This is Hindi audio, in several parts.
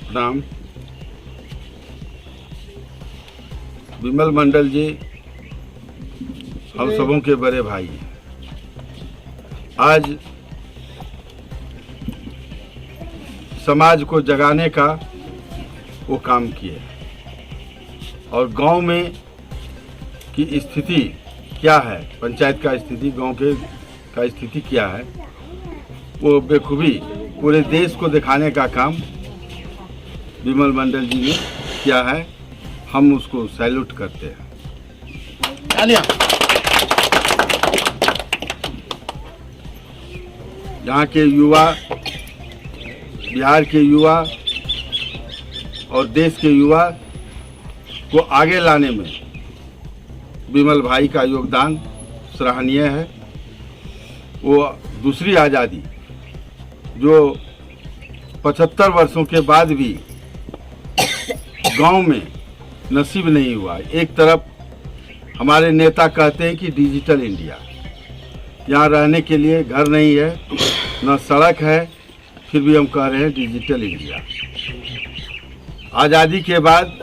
नाम विमल मंडल जी हम सबों के बड़े भाई हैं। आज समाज को जगाने का वो काम किए और गांव में की स्थिति क्या है, पंचायत का स्थिति, गांव के का स्थिति क्या है, वो बेखूबी पूरे देश को दिखाने का काम विमल मंडल जी ने किया है। हम उसको सैल्यूट करते हैं। यहाँ के युवा, बिहार के युवा और देश के युवा को आगे लाने में विमल भाई का योगदान सराहनीय है। वो दूसरी आज़ादी जो 75 वर्षों के बाद भी गांव में नसीब नहीं हुआ। एक तरफ हमारे नेता कहते हैं कि डिजिटल इंडिया, यहाँ रहने के लिए घर नहीं है, न सड़क है, फिर भी हम कह रहे हैं डिजिटल इंडिया। आज़ादी के बाद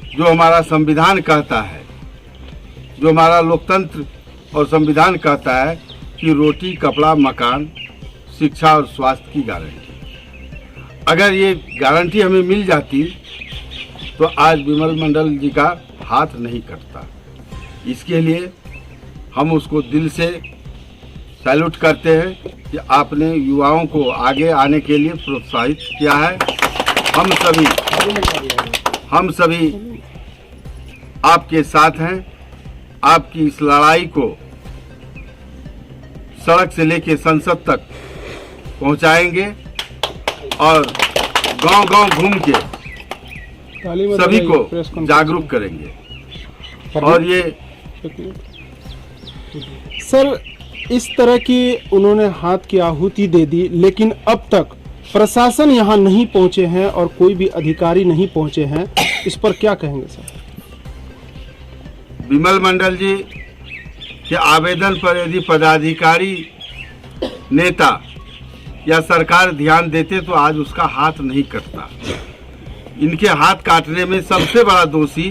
जो हमारा संविधान कहता है, जो हमारा लोकतंत्र और संविधान कहता है कि रोटी, कपड़ा, मकान, शिक्षा और स्वास्थ्य की गारंटी, अगर ये गारंटी हमें मिल जाती तो आज विमल मंडल जी का हाथ नहीं कटता। इसके लिए हम उसको दिल से सैल्यूट करते हैं कि आपने युवाओं को आगे आने के लिए प्रोत्साहित किया है। हम सभी आपके साथ हैं। आपकी इस लड़ाई को सड़क से लेकर संसद तक पहुंचाएंगे और गांव-गांव घूम के सभी को जागरूक करेंगे। और ये सर, इस तरह की उन्होंने हाथ की आहुति दे दी, लेकिन अब तक प्रशासन यहाँ नहीं पहुँचे हैं और कोई भी अधिकारी नहीं पहुँचे हैं। इस पर क्या कहेंगे सर? विमल मंडल जी के आवेदन पर यदि पदाधिकारी, नेता या सरकार ध्यान देते तो आज उसका हाथ नहीं कटता। इनके हाथ काटने में सबसे बड़ा दोषी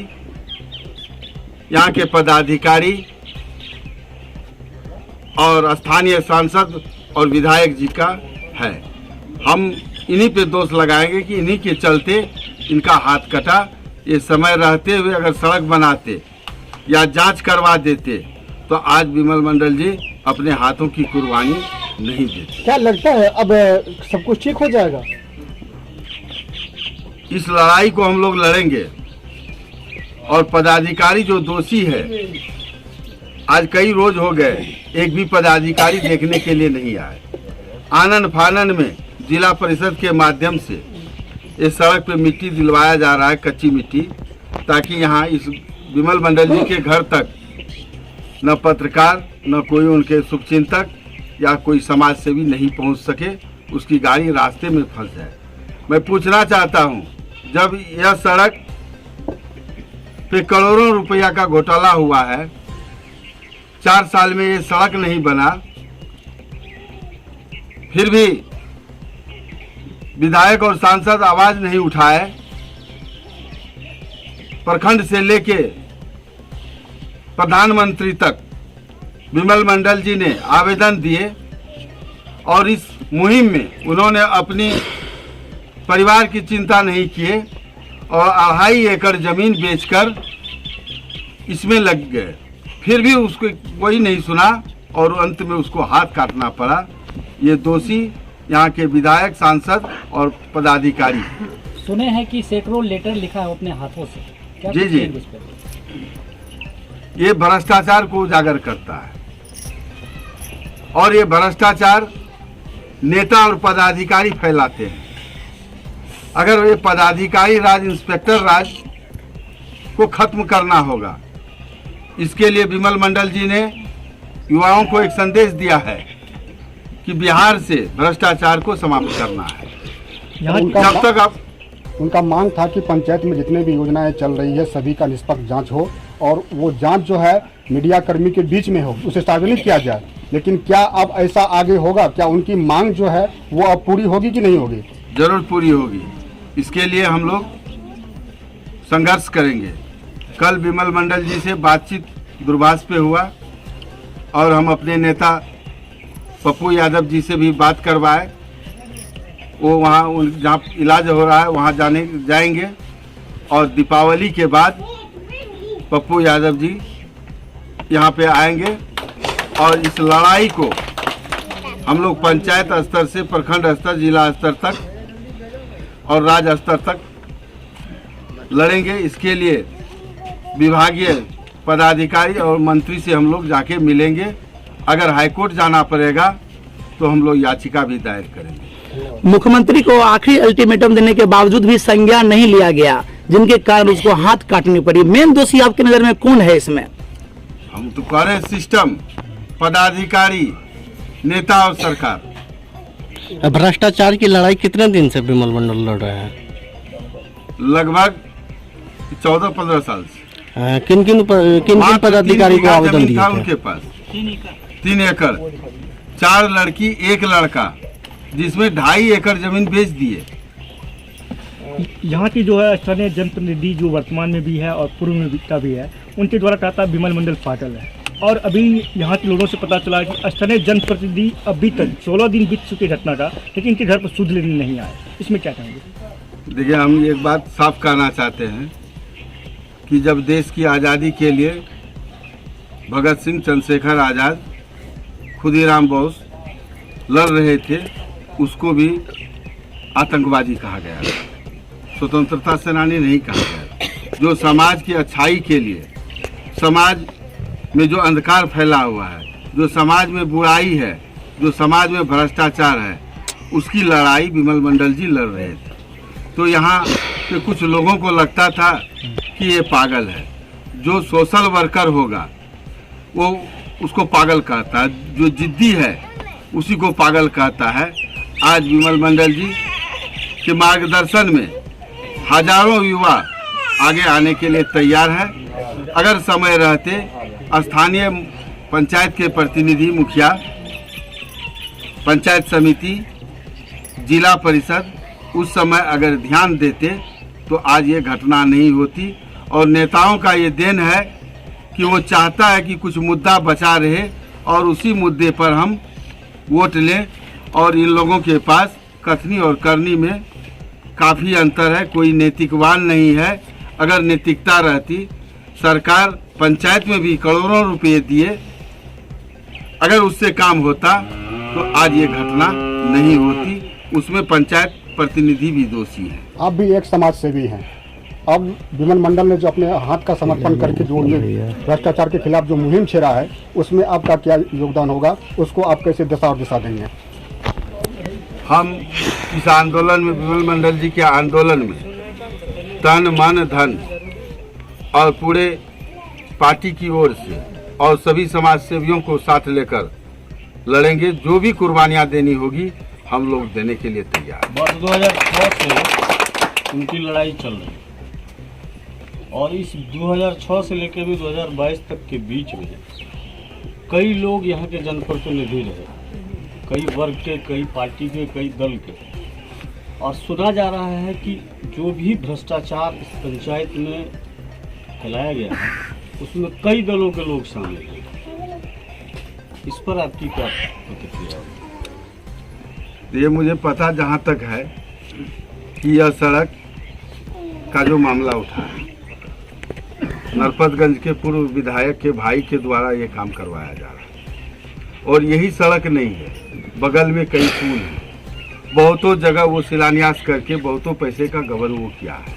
यहाँ के पदाधिकारी और स्थानीय सांसद और विधायक जी का है। हम इन्हीं पे दोष लगाएंगे कि इन्हीं के चलते इनका हाथ कटा। ये समय रहते हुए अगर सड़क बनाते या जांच करवा देते तो आज विमल मंडल जी अपने हाथों की कुर्बानी नहीं देते। क्या लगता है अब सब कुछ ठीक हो जाएगा? इस लड़ाई को हम लोग लड़ेंगे और पदाधिकारी जो दोषी है, आज कई रोज हो गए एक भी पदाधिकारी देखने के लिए नहीं आए। आनन फानन में जिला परिषद के माध्यम से इस सड़क पे मिट्टी दिलवाया जा रहा है, कच्ची मिट्टी, ताकि यहाँ इस विमल मंडल जी के घर तक न पत्रकार, न कोई उनके शुभचिंतक या कोई समाज सेवी नहीं पहुँच सके, उसकी गाड़ी रास्ते में फंस जाए। मैं पूछना चाहता हूँ, जब यह सड़क पे करोड़ों रुपया का घोटाला हुआ है, 4 साल में ये सड़क नहीं बना, फिर भी विधायक और सांसद आवाज नहीं उठाए, प्रखंड से लेके प्रधानमंत्री तक विमल मंडल जी ने आवेदन दिए और इस मुहिम में उन्होंने अपनी परिवार की चिंता नहीं किए और 2.5 एकड़ जमीन बेचकर इसमें लग गए, फिर भी उसको कोई नहीं सुना और अंत में उसको हाथ काटना पड़ा। ये दोषी यहाँ के विधायक, सांसद और पदाधिकारी। सुने हैं कि सैकड़ों लेटर लिखा है अपने हाथों से, क्या जी जी, ये भ्रष्टाचार को उजागर करता है और ये भ्रष्टाचार नेता और पदाधिकारी फैलाते हैं। अगर ये पदाधिकारी राज, इंस्पेक्टर राज को खत्म करना होगा, इसके लिए विमल मंडल जी ने युवाओं को एक संदेश दिया है कि बिहार से भ्रष्टाचार को समाप्त करना है। जब तक आप उनका मांग था कि पंचायत में जितने भी योजनाएं चल रही है सभी का निष्पक्ष जांच हो और वो जांच जो है मीडिया कर्मी के बीच में हो, उसे सार्वजनिक किया जाए। लेकिन क्या अब ऐसा आगे होगा? क्या उनकी मांग जो है वो अब पूरी होगी कि नहीं होगी? जरूर पूरी होगी। इसके लिए हम लोग संघर्ष करेंगे। कल विमल मंडल जी से बातचीत दूरभाष पे हुआ और हम अपने नेता पप्पू यादव जी से भी बात करवाए। वो वहाँ जहाँ इलाज हो रहा है वहाँ जाएंगे और दीपावली के बाद पप्पू यादव जी यहाँ पे आएंगे और इस लड़ाई को हम लोग पंचायत स्तर से प्रखंड स्तर, जिला स्तर तक और राज्य स्तर तक लड़ेंगे। इसके लिए विभागीय पदाधिकारी और मंत्री से हम लोग जाके मिलेंगे। अगर हाईकोर्ट जाना पड़ेगा तो हम लोग याचिका भी दायर करेंगे। मुख्यमंत्री को आखिरी अल्टीमेटम देने के बावजूद भी संज्ञान नहीं लिया गया, जिनके कारण उसको हाथ काटनी पड़ी। मेन दोषी आपकी नजर में कौन है इसमें? हम तो कह रहे हैं सिस्टम, पदाधिकारी, नेता और सरकार। भ्रष्टाचार की लड़ाई कितने दिन से विमल मंडल लड़ रहे हैं? लगभग 14-15 साल से। किन किन पदाधिकारी को आवेदन दिया था? उनके पास 3 एकड़, 4 लड़की 1 लड़का, जिसमें 2.5 एकड़ जमीन बेच दिए। यहाँ की जो है स्थानीय जनप्रतिनिधि जो वर्तमान में भी है और पूर्व में भी है, उनके द्वारा कहता विमल मंडल पाटल है। और अभी यहाँ के लोगों से पता चला कि स्थानीय जनप्रतिनिधि अभी तक 16 दिन बीत चुके घटना का, लेकिन इनके घर पर सुध लेने नहीं आए। इसमें क्या कहेंगे? देखिए, हम एक बात साफ कहना चाहते हैं कि जब देश की आज़ादी के लिए भगत सिंह, चंद्रशेखर आज़ाद, खुदीराम बोस लड़ रहे थे, उसको भी आतंकवादी कहा गया, स्वतंत्रता सेनानी नहीं कहा गया। जो समाज की अच्छाई के लिए, समाज में जो अंधकार फैला हुआ है, जो समाज में बुराई है, जो समाज में भ्रष्टाचार है, उसकी लड़ाई विमल मंडल जी लड़ रहे थे। तो यहाँ के कुछ लोगों को लगता था कि ये पागल है। जो सोशल वर्कर होगा वो उसको पागल कहता है, जो जिद्दी है उसी को पागल कहता है। आज विमल मंडल जी के मार्गदर्शन में हजारों युवा आगे आने के लिए तैयार है। अगर समय रहते स्थानीय पंचायत के प्रतिनिधि, मुखिया, पंचायत समिति, जिला परिषद उस समय अगर ध्यान देते तो आज ये घटना नहीं होती। और नेताओं का ये देन है कि वो चाहता है कि कुछ मुद्दा बचा रहे और उसी मुद्दे पर हम वोट लें। और इन लोगों के पास कथनी और करनी में काफ़ी अंतर है, कोई नैतिकवान नहीं है। अगर नैतिकता रहती, सरकार पंचायत में भी करोड़ों रुपए दिए, अगर उससे काम होता तो आज ये घटना नहीं होती। उसमें पंचायत प्रतिनिधि भी दोषी है। आप भी एक समाज सेवी हैं। अब विमल मंडल ने जो अपने हाथ का समर्पण करके जो भ्रष्टाचार के खिलाफ जो मुहिम छेड़ा है, उसमें आपका क्या योगदान होगा? उसको आप कैसे दिशा और दिशा देंगे? हम इस आंदोलन में, विमल मंडल जी के आंदोलन में तन, मन, धन और पूरे पार्टी की ओर से और सभी समाज सेवियों को साथ लेकर लड़ेंगे। जो भी कुर्बानियां देनी होगी हम लोग देने के लिए तैयार हैं। वर्ष 2006 से उनकी लड़ाई चल रही है और इस 2006 से लेकर भी 2022 तक के बीच में कई लोग यहाँ के जनप्रतिनिधि रहे, कई वर्ग के, कई पार्टी के, कई दल के। और सुना जा रहा है कि जो भी भ्रष्टाचार इस पंचायत में फैलाया गया है उसमें कई दलों के लोग शामिल हैं। इस पर आपकी क्या प्रतिक्रिया है? ये मुझे पता जहाँ तक है कि यह सड़क का जो मामला उठा है, नरपतगंज के पूर्व विधायक के भाई के द्वारा ये काम करवाया जा रहा है। और यही सड़क नहीं है, बगल में कई पुल हैं, बहुतों जगह वो शिलान्यास करके बहुतों पैसे का गबन वो किया है।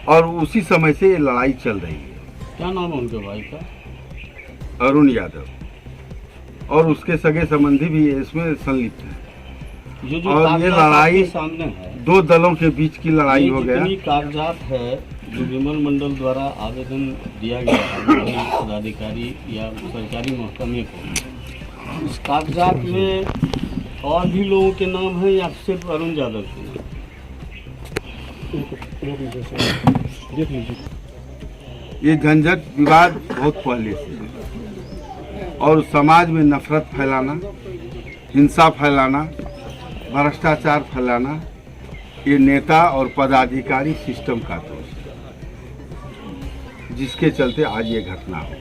और उसी समय से ये लड़ाई चल रही है। क्या नाम है उनके भाई का? अरुण यादव। और उसके सगे संबंधी भी इसमें संलिप्त है। और ये लड़ाई सामने है, दो दलों के बीच की लड़ाई हो गया। जितनी कागजात है जो विमल मंडल द्वारा आवेदन दिया गया है पदाधिकारी या सरकारी महकमे को, उस कागजात में और भी लोगों के नाम हैं या सिर्फ अरुण यादव के नाम? ये झंझट विवाद बहुत पहले से है और समाज में नफरत फैलाना, हिंसा फैलाना, भ्रष्टाचार फैलाना ये नेता और पदाधिकारी सिस्टम का दोष है, जिसके चलते आज ये घटना हो।